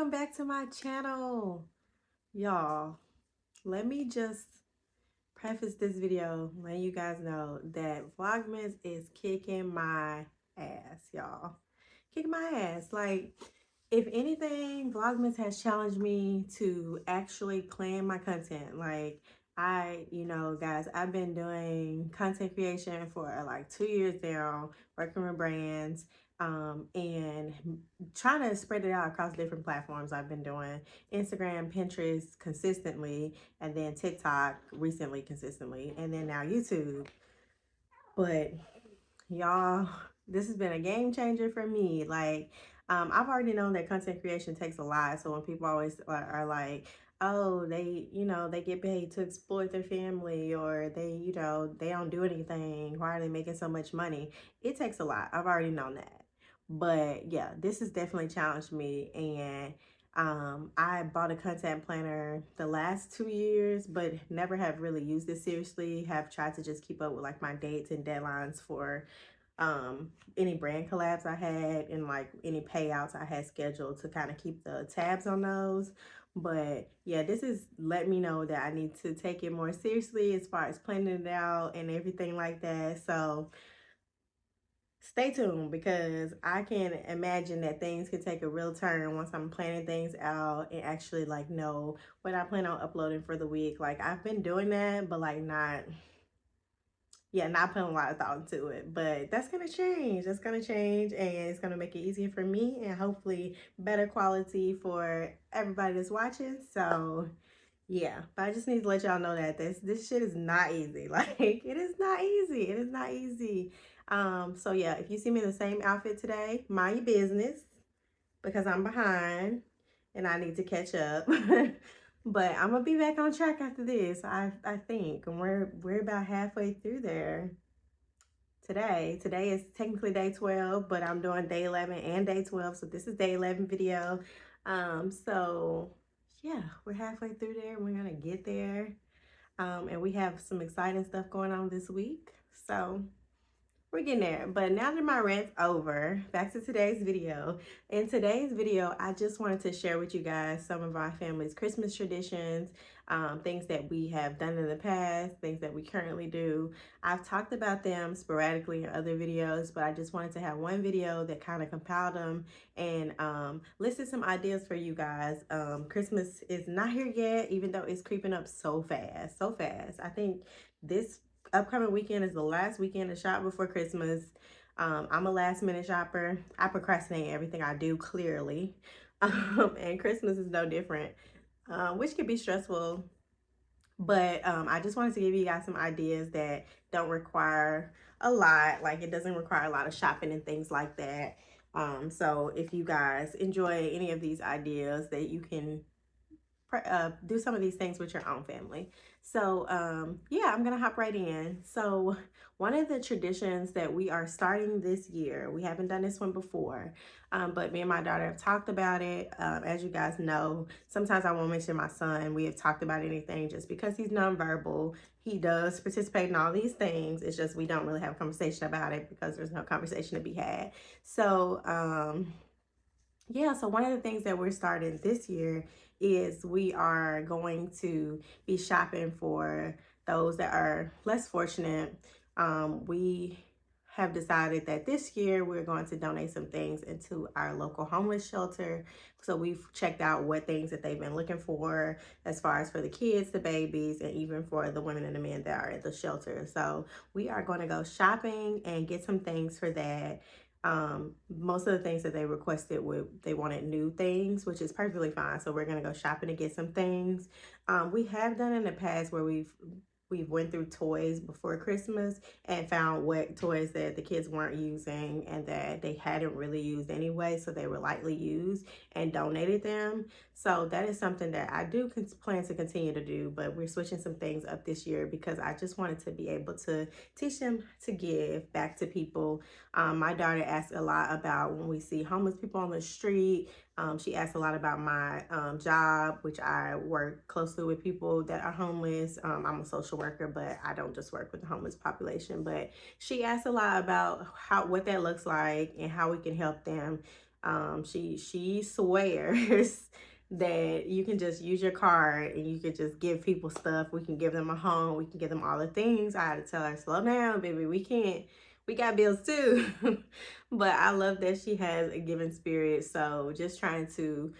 welcome back to my channel. Y'all, let me just preface this video letting you guys know that Vlogmas is kicking my ass, y'all. Kicking my ass. Like, if anything, Vlogmas has challenged me to actually plan my content. Like, guys, I've been doing content creation for like 2 years now, working with brands, and trying to spread it out across different platforms. I've been doing Instagram, Pinterest consistently, and then TikTok recently consistently, and then now YouTube. But y'all, this has been a game changer for me. Like, I've already known that content creation takes a lot. So when people always are like, oh, they get paid to exploit their family, or they don't do anything. Why are they making so much money? It takes a lot. I've already known that. But yeah, this has definitely challenged me. And I bought a content planner the last 2 years, but never have really used it seriously. Have tried to just keep up with like my dates and deadlines for any brand collabs I had, and like any payouts I had scheduled, to kind of keep the tabs on those. But yeah, this is let me know that I need to take it more seriously as far as planning it out and everything like that. So stay tuned, because I can imagine that things can take a real turn once I'm planning things out and actually like know what I plan on uploading for the week. Like, I've been doing that, but like not putting a lot of thought into it. But that's gonna change. That's gonna change, and it's gonna make it easier for me, and hopefully better quality for everybody that's watching. So yeah, but I just need to let y'all know that this shit is not easy. Like, it is not easy. It is not easy. So yeah, if you see me in the same outfit today, mind your business, because I'm behind and I need to catch up. But I'm gonna be back on track after this. I think, and we're about halfway through there today. Today is technically day 12, but I'm doing day 11 and day 12. So this is day 11 video. So yeah, we're halfway through there, and we're gonna get there. And we have some exciting stuff going on this week. So we're getting there. But now that my rant's over, back to today's video. In today's video, I just wanted to share with you guys some of our family's Christmas traditions, things that we have done in the past, things that we currently do. I've talked about them sporadically in other videos, but I just wanted to have one video that kind of compiled them and listed some ideas for you guys. Christmas is not here yet, even though it's creeping up so fast, so fast. I think this upcoming weekend is the last weekend to shop before Christmas. I'm a last minute shopper. I procrastinate everything I do, clearly. And Christmas is no different, which can be stressful. But I just wanted to give you guys some ideas that don't require a lot. Like, it doesn't require a lot of shopping and things like that. So if you guys enjoy any of these ideas, that you can do some of these things with your own family. So yeah, I'm gonna hop right in. So one of the traditions that we are starting this year, we haven't done this one before, but me and my daughter have talked about it. As you guys know, sometimes I won't mention my son. We have talked about anything just because he's nonverbal. He does participate in all these things. It's just we don't really have a conversation about it because there's no conversation to be had. So yeah, so one of the things that we're starting this year is we are going to be shopping for those that are less fortunate. We have decided that this year we're going to donate some things into our local homeless shelter. So we've checked out what things that they've been looking for, as far as for the kids, the babies, and even for the women and the men that are at the shelter. So we are going to go shopping and get some things for that. Most of the things that they requested they wanted new things, which is perfectly fine. So we're gonna go shopping to get some things. We have done in the past where we've went through toys before Christmas and found what toys that the kids weren't using and that they hadn't really used anyway, so they were lightly used, and donated them. So that is something that I do plan to continue to do, but we're switching some things up this year because I just wanted to be able to teach them to give back to people. My daughter asks a lot about when we see homeless people on the street. She asked a lot about my job, which I work closely with people that are homeless. I'm a social worker, but I don't just work with the homeless population. But she asked a lot about what that looks like and how we can help them. She swears that you can just use your card and you can just give people stuff. We can give them a home. We can give them all the things. I had to tell her, slow down, baby. We can't. We got bills too. But I love that she has a giving spirit. So just trying to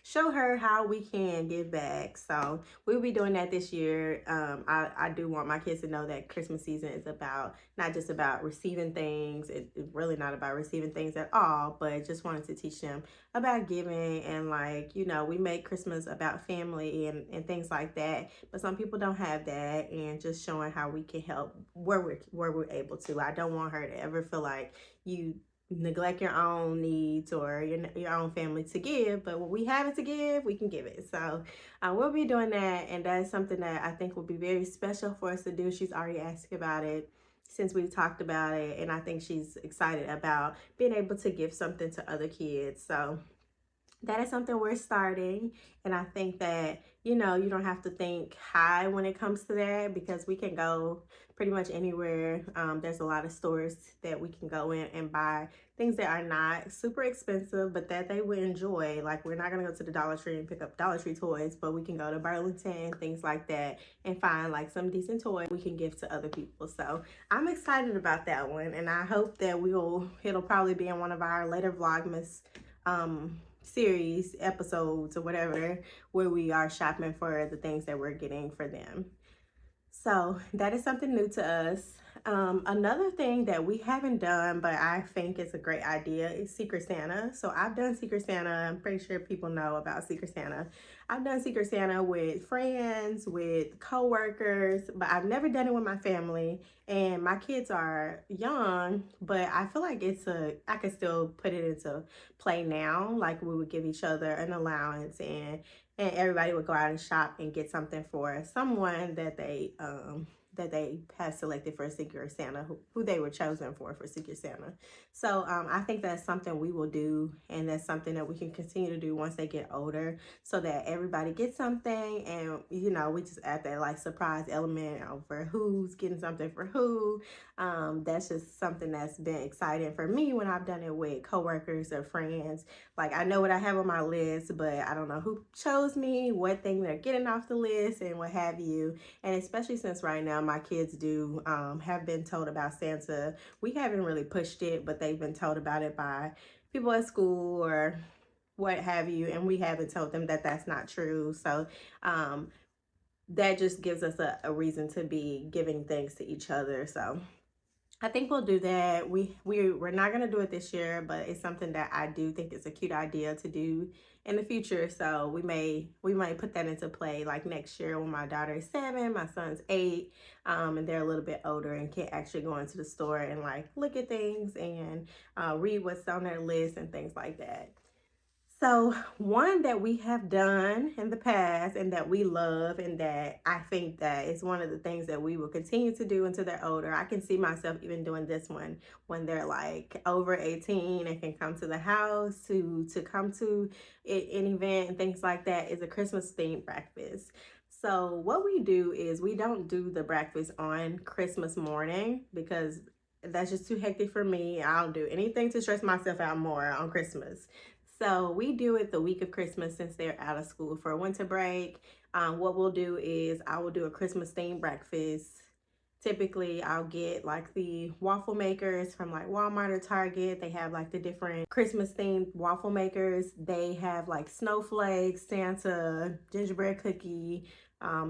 show her how we can give back. So we'll be doing that this year. I do want my kids to know that Christmas season is about not just about receiving things. It's really not about receiving things at all, but just wanted to teach them about giving and, like, you know, we make Christmas about family and things like that. But some people don't have that, and just showing how we can help where we're able to. I don't want her to ever feel like you neglect your own needs or your own family to give, but when we have it to give, we can give it. So we'll be doing that, and that's something that I think will be very special for us to do. She's already asked about it since we talked about it, and I think she's excited about being able to give something to other kids. So that is something we're starting, and I think that, you know, you don't have to think high when it comes to that, because we can go pretty much anywhere. There's a lot of stores that we can go in and buy things that are not super expensive, but that they would enjoy. Like, we're not gonna go to the Dollar Tree and pick up Dollar Tree toys, but we can go to Burlington, things like that, and find like some decent toys we can give to other people. So I'm excited about that one, and I hope that it'll probably be in one of our later Vlogmas series episodes or whatever, where we are shopping for the things that we're getting for them. So that is something new to us. Another thing that we haven't done, but I think it's a great idea, is Secret Santa. So I've done Secret Santa. I'm pretty sure people know about Secret Santa. I've done Secret Santa with friends, with coworkers, but I've never done it with my family. And my kids are young, but I feel like I could still put it into play now. Like, we would give each other an allowance, and everybody would go out and shop and get something for someone that they have selected for Secret Santa, who they were chosen for Secret Santa. So I think that's something we will do, and that's something that we can continue to do once they get older, so that everybody gets something, and, you know, we just add that like surprise element over who's getting something for who. That's just something that's been exciting for me when I've done it with coworkers or friends. Like, I know what I have on my list, but I don't know who chose me, what thing they're getting off the list, and what have you. And especially since right now my kids do have been told about Santa. We haven't really pushed it, but they've been told about it by people at school or what have you, and we haven't told them that that's not true. So that just gives us a reason to be giving things to each other. So I think we'll do that. We're not gonna do it this year, but it's something that I do think is a cute idea to do in the future. So we might put that into play like next year, when my daughter is 7, my son's 8, and they're a little bit older and can actually go into the store and like look at things and read what's on their list and things like that. So one that we have done in the past and that we love, and that I think that is one of the things that we will continue to do until they're older. I can see myself even doing this one when they're like over 18 and can come to the house to come to an event and things like that, is a Christmas themed breakfast. So what we do is, we don't do the breakfast on Christmas morning, because that's just too hectic for me. I'll do anything to stress myself out more on Christmas. So we do it the week of Christmas, since they're out of school for winter break. What we'll do is, I will do a Christmas themed breakfast. Typically, I'll get like the waffle makers from like Walmart or Target. They have like the different Christmas themed waffle makers. They have like snowflakes, Santa, gingerbread cookie,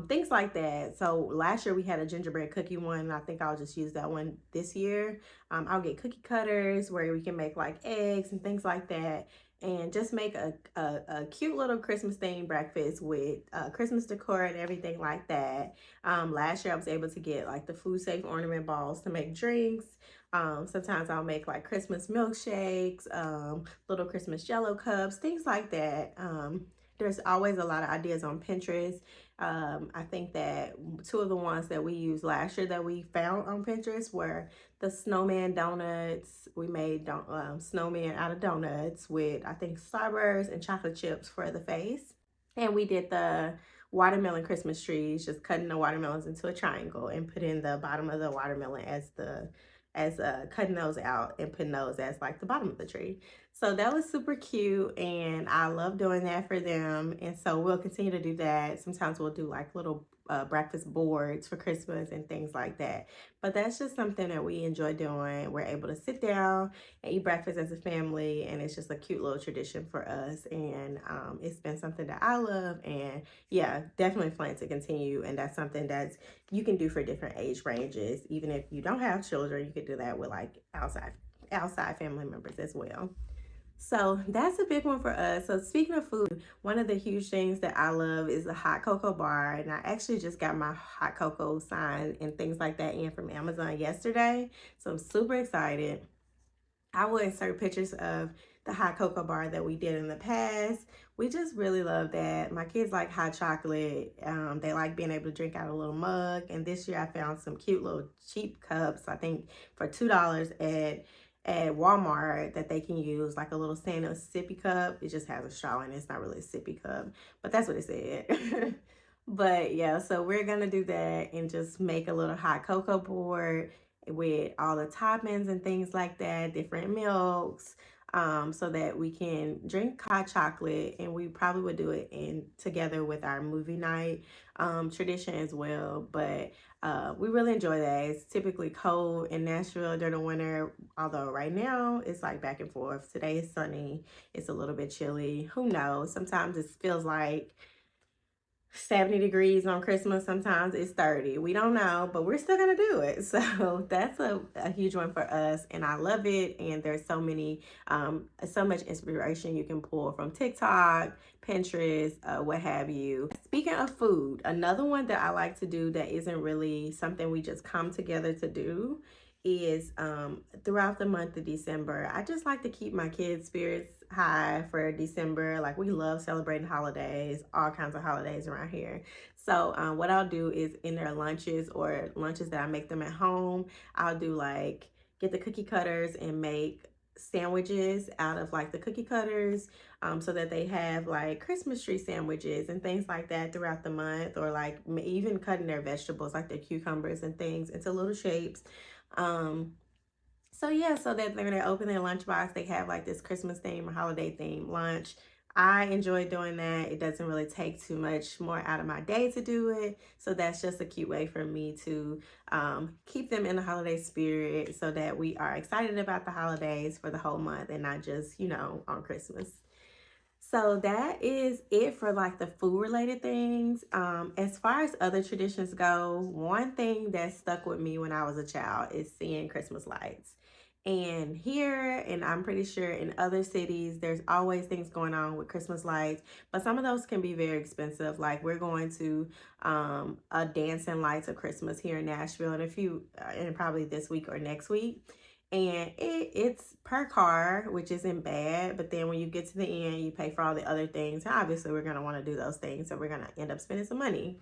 things like that. So last year we had a gingerbread cookie one, and I think I'll just use that one this year. I'll get cookie cutters where we can make like eggs and things like that, and just make a cute little Christmas themed breakfast with Christmas decor and everything like that. Last year I was able to get like the food safe ornament balls to make drinks. Sometimes I'll make like Christmas milkshakes, little Christmas jello cups, things like that. There's always a lot of ideas on Pinterest. I think that 2 of the ones that we used last year that we found on Pinterest were the snowman donuts. We made snowman out of donuts with, I think, Starburst and chocolate chips for the face. And we did the watermelon Christmas trees, just cutting the watermelons into a triangle and putting the bottom of the watermelon as cutting those out and putting those as like the bottom of the tree. So that was super cute, and I love doing that for them. And so we'll continue to do that. Sometimes we'll do like little breakfast boards for Christmas and things like that. But that's just something that we enjoy doing. We're able to sit down and eat breakfast as a family, and it's just a cute little tradition for us. And it's been something that I love, and yeah, definitely plan to continue. And that's something that you can do for different age ranges. Even if you don't have children, you could do that with like outside family members as well. So that's a big one for us. So speaking of food, one of the huge things that I love is the hot cocoa bar. And I actually just got my hot cocoa sign and things like that in from Amazon yesterday. So I'm super excited. I will insert pictures of the hot cocoa bar that we did in the past. We just really love that. My kids like hot chocolate. They like being able to drink out of a little mug. And this year I found some cute little cheap cups, I think for $2 at Walmart, that they can use, like a little Santa sippy cup. It just has a straw in it. It's not really a sippy cup, but that's what it said. But yeah, so we're gonna do that and just make a little hot cocoa board with all the toppings and things like that, different milks, so that we can drink hot chocolate. And we probably would do it in together with our movie night tradition as well. But we really enjoy that. It's typically cold in Nashville during the winter, although right now it's like back and forth. Today is sunny, it's a little bit chilly. Who knows? Sometimes it feels like 70 degrees on Christmas. Sometimes it's 30. We don't know, but we're still gonna do it. So that's a huge one for us, and I love it. And there's so many so much inspiration you can pull from TikTok, Pinterest, what have you. Speaking of food, another one that I like to do that isn't really something we just come together to do is throughout the month of December. I just like to keep my kids' spirits high for December. Like, we love celebrating holidays, all kinds of holidays around here. So what I'll do is in their lunches or lunches that I make them at home, I'll do like get the cookie cutters and make sandwiches out of like the cookie cutters, so that they have like Christmas tree sandwiches and things like that throughout the month, or like even cutting their vegetables like their cucumbers and things into little shapes. um so yeah, so that when they open their lunchbox, they have like this Christmas theme or holiday theme lunch. I enjoy doing that. It doesn't really take too much more out of my day to do it. So that's just a cute way for me to keep them in the holiday spirit, so that we are excited about the holidays for the whole month and not just, on Christmas. So that is it for like the food related things. As far as other traditions go, one thing that stuck with me when I was a child is seeing Christmas lights. And here, and I'm pretty sure in other cities, there's always things going on with Christmas lights, but some of those can be very expensive. Like, we're going to a dancing lights of Christmas here in Nashville in a few, and probably this week or next week. And it's per car, which isn't bad. But then when you get to the end, you pay for all the other things. And obviously, we're going to want to do those things. So we're going to end up spending some money.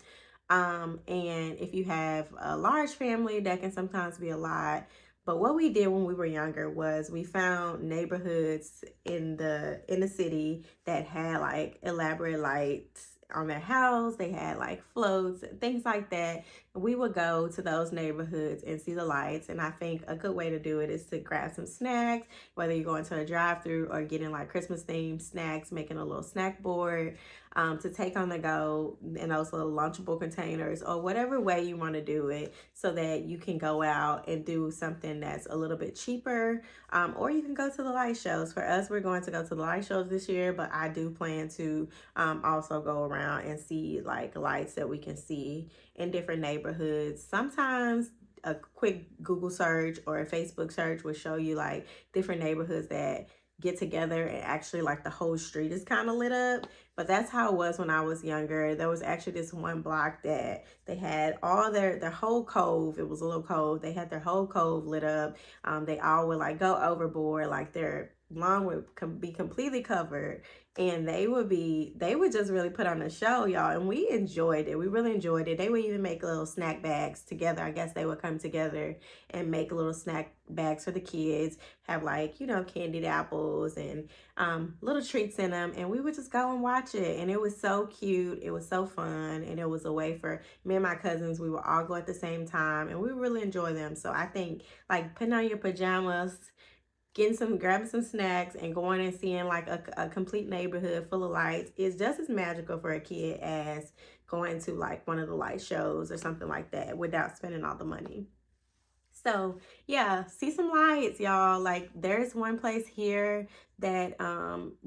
And if you have a large family, that can sometimes be a lot. But what we did when we were younger was we found neighborhoods in the city that had like elaborate lights on their house. They had like floats and things like that. And we would go to those neighborhoods and see the lights. And I think a good way to do it is to grab some snacks, whether you're going to a drive-through or getting like Christmas themed snacks, making a little snack board to take on the go in those little lunchable containers, or whatever way you want to do it, so that you can go out and do something that's a little bit cheaper. Or you can go to the light shows. For us, we're going to go to the light shows this year, but I do plan to also go around and see like lights that we can see in different neighborhoods. Sometimes a quick Google search or a Facebook search will show you like different neighborhoods that get together and actually like the whole street is kind of lit up. But that's how it was when I was younger. There was actually this one block that they had all their whole cove. It was a little cove. They had their whole cove lit up. They all would like go overboard, like their lawn would be completely covered, and they would just really put on a show, y'all. And we enjoyed it. We really enjoyed it. They would even make little snack bags together. I guess they would come together and make little snack bags for the kids, have like, candied apples and little treats in them, and we would just go and watch it. And it was so cute. It was so fun, and it was a way for me and my cousins, we would all go at the same time, and we really enjoy them. So I think like putting on your pajamas, grabbing some snacks and going and seeing like a complete neighborhood full of lights is just as magical for a kid as going to like one of the light shows or something like that without spending all the money. So yeah, see some lights, y'all. Like there's one place here that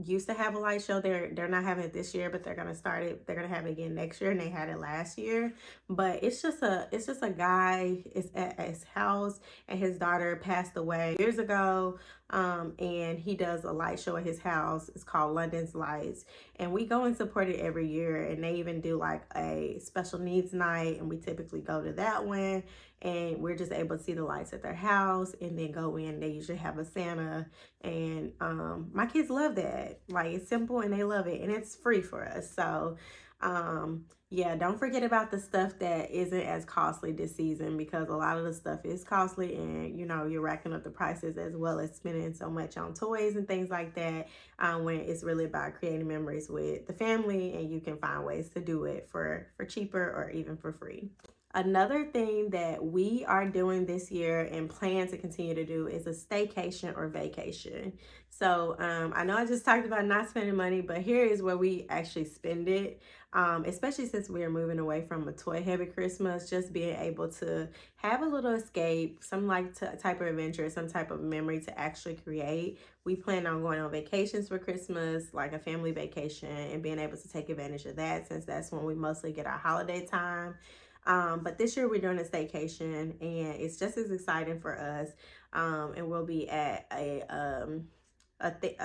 used to have a light show. They're not having it this year, but they're gonna start it. They're gonna have it again next year, and they had it last year. But it's just a guy is at his house, and his daughter passed away years ago. And he does a light show at his house. It's called London's Lights, and we go and support it every year. And they even do like a special needs night, and we typically go to that one, and we're just able to see the lights at their house and then go in. They usually have a Santa, and my kids love that. Like it's simple and they love it, and it's free for us. So yeah, don't forget about the stuff that isn't as costly this season, because a lot of the stuff is costly, and you know, you're racking up the prices as well as spending so much on toys and things like that, when it's really about creating memories with the family, and you can find ways to do it for cheaper or even for free. Another thing that we are doing this year and plan to continue to do is a staycation or vacation. So I know I just talked about not spending money, but here is where we actually spend it. Especially since we are moving away from a toy heavy Christmas, just being able to have a little escape, some like type of adventure, some type of memory to actually create. We plan on going on vacations for Christmas, like a family vacation, and being able to take advantage of that, since that's when we mostly get our holiday time. But this year we're doing a staycation, and it's just as exciting for us. And we'll be at a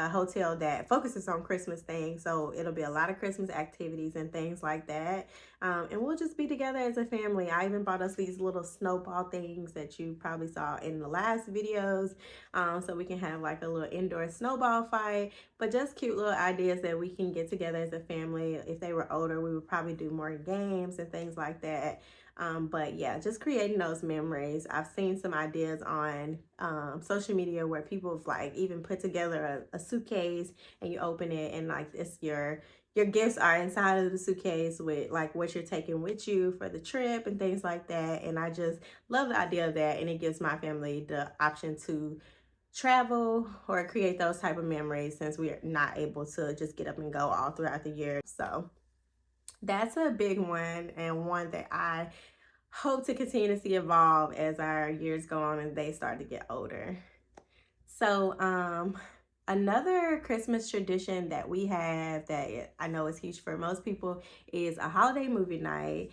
hotel that focuses on Christmas things. So it'll be a lot of Christmas activities and things like that. And we'll just be together as a family. I even bought us these little snowball things that you probably saw in the last videos. So we can have like a little indoor snowball fight, but just cute little ideas that we can get together as a family. If they were older, we would probably do more games and things like that. But yeah, just creating those memories. I've seen some ideas on social media where people have like even put together a suitcase, and you open it, and like it's your gifts are inside of the suitcase with like what you're taking with you for the trip and things like that. And I just love the idea of that, and it gives my family the option to travel or create those type of memories, since we are not able to just get up and go all throughout the year. So that's a big one, and one that I hope to continue to see evolve as our years go on and they start to get older. So another Christmas tradition that we have that I know is huge for most people is a holiday movie night.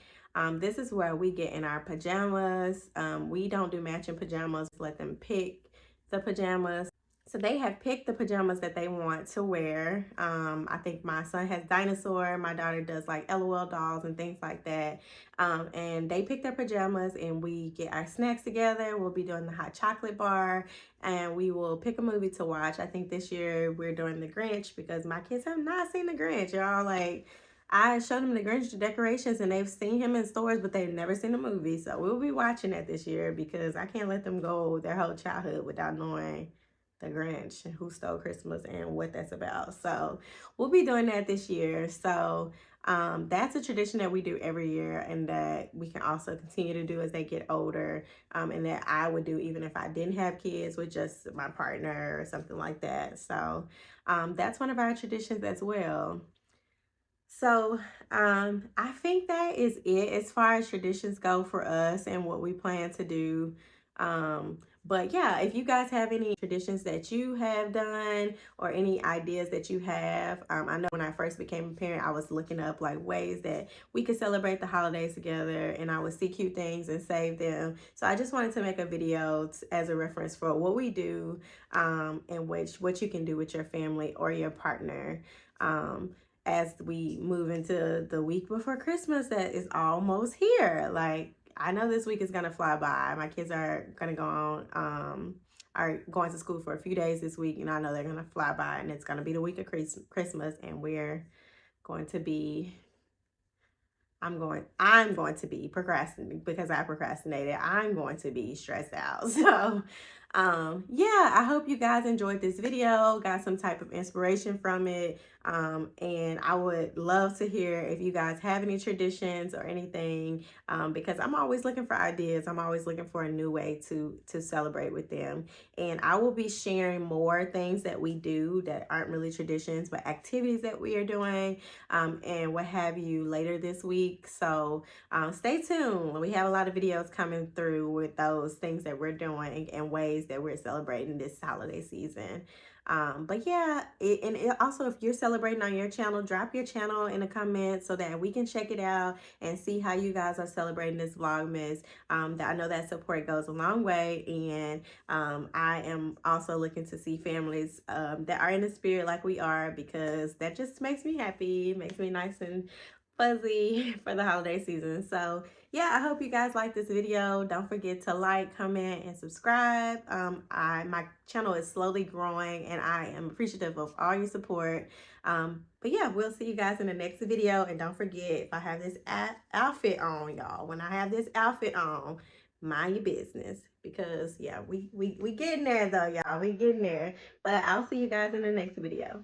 This is where we get in our pajamas. We don't do matching pajamas, let them pick the pajamas. So they have picked the pajamas that they want to wear. I think my son has dinosaur, my daughter does like LOL dolls and things like that. And they pick their pajamas, and we get our snacks together. We'll be doing the hot chocolate bar, and we will pick a movie to watch. I think this year we're doing The Grinch, because my kids have not seen The Grinch, y'all. Like, I showed them the Grinch decorations, and they've seen him in stores, but they've never seen the movie. So we'll be watching that this year, because I can't let them go their whole childhood without knowing The Grinch, Who Stole Christmas, and what that's about. So we'll be doing that this year. So that's a tradition that we do every year, and that we can also continue to do as they get older, and that I would do even if I didn't have kids, with just my partner or something like that. So that's one of our traditions as well. So I think that is it as far as traditions go for us and what we plan to do. But yeah, if you guys have any traditions that you have done, or any ideas that you have, I know when I first became a parent, I was looking up like ways that we could celebrate the holidays together, and I would see cute things and save them. So I just wanted to make a video as a reference for what we do, and what you can do with your family or your partner. As we move into the week before Christmas that is almost here. Like, I know this week is gonna fly by. My kids are gonna go on, are going to school for a few days this week, and I know they're gonna fly by, and it's gonna be the week of Christmas, and we're going to be, I'm going to be procrastinating, because I procrastinated. I'm going to be stressed out. So Yeah, I hope you guys enjoyed this video, got some type of inspiration from it. And I would love to hear if you guys have any traditions or anything, because I'm always looking for ideas. I'm always looking for a new way to celebrate with them. And I will be sharing more things that we do that aren't really traditions, but activities that we are doing, and what have you later this week. So stay tuned. We have a lot of videos coming through with those things that we're doing and ways that we're celebrating this holiday season. But yeah, also, if you're celebrating on your channel, drop your channel in the comments so that we can check it out and see how you guys are celebrating this Vlogmas. That I know that support goes a long way, and I am also looking to see families that are in the spirit like we are, because that just makes me happy, makes me nice and fuzzy for the holiday season. So yeah, I hope you guys like this video. Don't forget to like, comment, and subscribe. My channel is slowly growing, and I am appreciative of all your support. But yeah, we'll see you guys in the next video. And don't forget, if I have this outfit on, y'all, when I have this outfit on, mind your business, because yeah, we getting there though, y'all. We getting there. But I'll see you guys in the next video.